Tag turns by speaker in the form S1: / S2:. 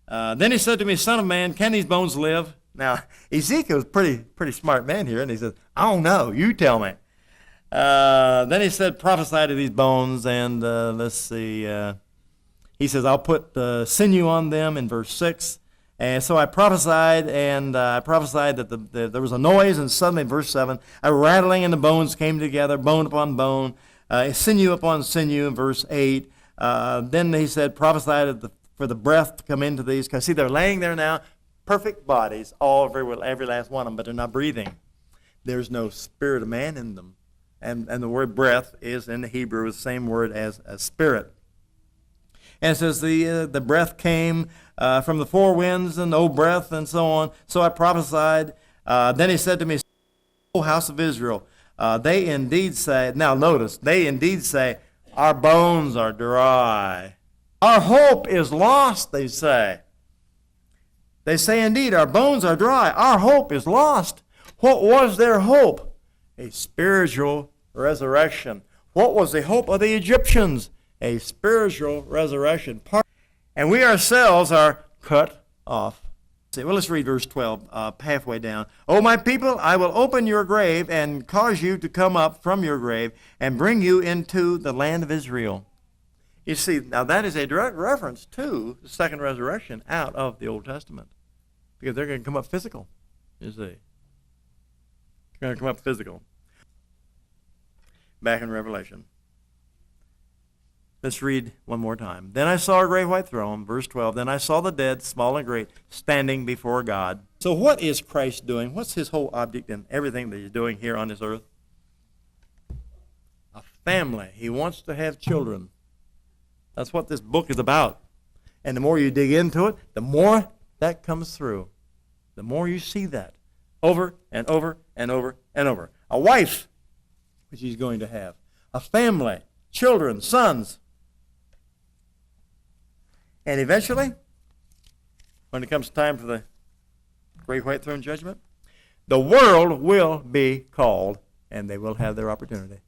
S1: Then he said to me, Son of man, can these bones live? Now, Ezekiel's a pretty smart man here, and he says, I don't know, you tell me. Then he said, prophesy to these bones, and let's see. He says, I'll put sinew on them in verse 6. And so I prophesied, and I prophesied that there was a noise, and suddenly, in verse 7, a rattling, and the bones came together, bone upon bone, sinew upon sinew, in verse 8. Then he said, prophesied for the breath to come into these, because see, they're laying there now, perfect bodies, every last one of them, but they're not breathing. There's no spirit of man in them. And the word breath is, in the Hebrew, the same word as spirit. And it says the breath came from the four winds, and O breath, and so on. So I prophesied. Then he said to me, O house of Israel, they indeed say, now notice, they indeed say, our bones are dry. Our hope is lost, they say. They say, indeed, our bones are dry. Our hope is lost. What was their hope? A spiritual resurrection. What was the hope of the Egyptians? A spiritual resurrection. And we ourselves are cut off. Well, let's read verse 12, halfway down. O my people, I will open your grave and cause you to come up from your grave and bring you into the land of Israel. You see, now that is a direct reference to the second resurrection out of the Old Testament. Because they're going to come up physical, you see. They're going to come up physical. Back in Revelation. Let's read one more time. Then I saw a great white throne, verse 12. Then I saw the dead, small and great, standing before God. So what is Christ doing? What's his whole object in everything that he's doing here on this earth? A family. He wants to have children. That's what this book is about. And the more you dig into it, the more that comes through. The more you see that over and over and over and over. A wife, which he's going to have. A family, children, sons. And eventually, when it comes time for the great white throne judgment, the world will be called, and they will have their opportunity.